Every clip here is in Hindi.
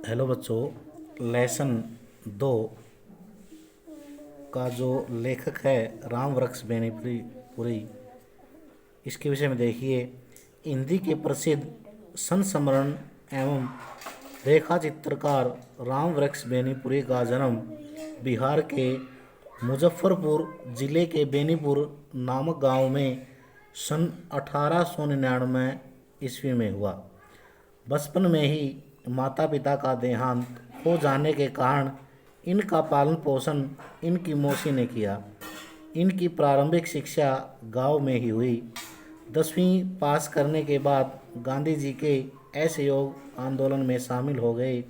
हेलो बच्चों, लेसन 2 का जो लेखक है रामवृक्ष बेनीपुरी, इसके विषय में देखिए। हिंदी के प्रसिद्ध संस्मरण एवं रेखा चित्रकार रामवृक्ष बेनीपुरी का जन्म बिहार के मुजफ्फरपुर जिले के बेनीपुर नामक गांव में सन 1899 ईस्वी में हुआ। बचपन में ही माता पिता का देहांत हो जाने के कारण इनका पालन पोषण इनकी मौसी ने किया। इनकी प्रारंभिक शिक्षा गांव में ही हुई। 10वीं पास करने के बाद गांधी जी के असहयोग आंदोलन में शामिल हो गए।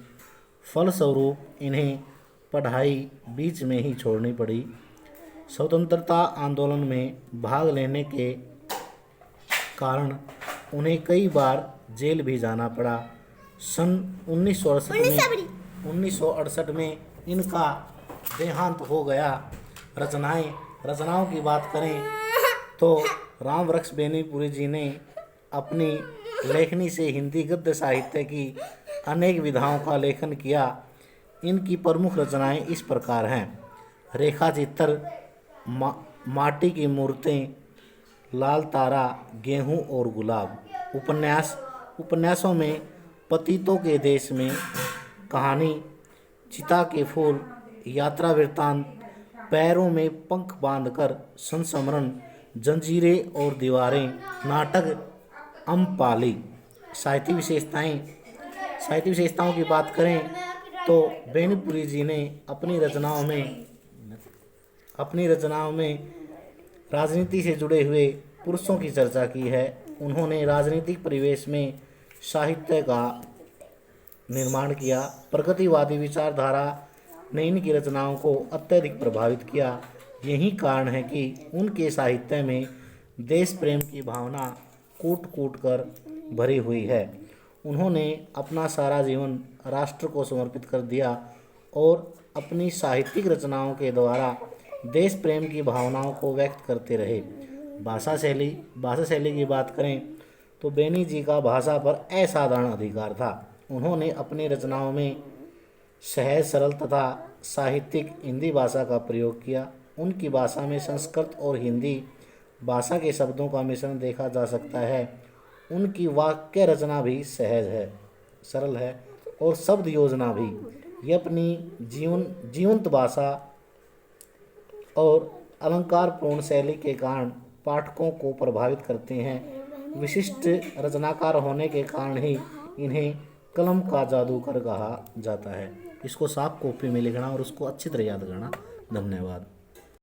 फलस्वरूप इन्हें पढ़ाई बीच में ही छोड़नी पड़ी। स्वतंत्रता आंदोलन में भाग लेने के कारण उन्हें कई बार जेल भी जाना पड़ा। सन 1968 में इनका देहांत हो गया। रचनाओं की बात करें तो रामवृक्ष बेनीपुरी जी ने अपनी लेखनी से हिंदी गद्य साहित्य की अनेक विधाओं का लेखन किया। इनकी प्रमुख रचनाएं इस प्रकार हैं: रेखा चित्र, माटी की मूर्तें, लाल तारा, गेहूं और गुलाब। उपन्यासों में पतितों के देश में कहानी, चिता के फूल, यात्रा वृत्तांत, पैरों में पंख बांधकर संस्मरण, जंजीरें और दीवारें, नाटक अम्पाली। साहित्य विशेषताओं की बात करें तो बेनीपुरी जी ने अपनी रचनाओं में राजनीति से जुड़े हुए पुरुषों की चर्चा की है। उन्होंने राजनीतिक परिवेश में साहित्य का निर्माण किया। प्रगतिवादी विचारधारा ने इनकी रचनाओं को अत्यधिक प्रभावित किया। यही कारण है कि उनके साहित्य में देश प्रेम की भावना कूट कूट कर भरी हुई है। उन्होंने अपना सारा जीवन राष्ट्र को समर्पित कर दिया और अपनी साहित्यिक रचनाओं के द्वारा देश प्रेम की भावनाओं को व्यक्त करते रहे। भाषा शैली की बात करें तो बेनी जी का भाषा पर असाधारण अधिकार था। उन्होंने अपनी रचनाओं में सहज, सरल तथा साहित्यिक हिंदी भाषा का प्रयोग किया। उनकी भाषा में संस्कृत और हिंदी भाषा के शब्दों का मिश्रण देखा जा सकता है। उनकी वाक्य रचना भी सहज है, सरल है और शब्द योजना भी। ये अपनी जीवंत भाषा और अलंकारपूर्ण शैली के कारण पाठकों को प्रभावित करते हैं। विशिष्ट रचनाकार होने के कारण ही इन्हें कलम का जादूगर कहा जाता है। इसको साफ कॉपी में लिखना और उसको अच्छी तरह याद करना। धन्यवाद।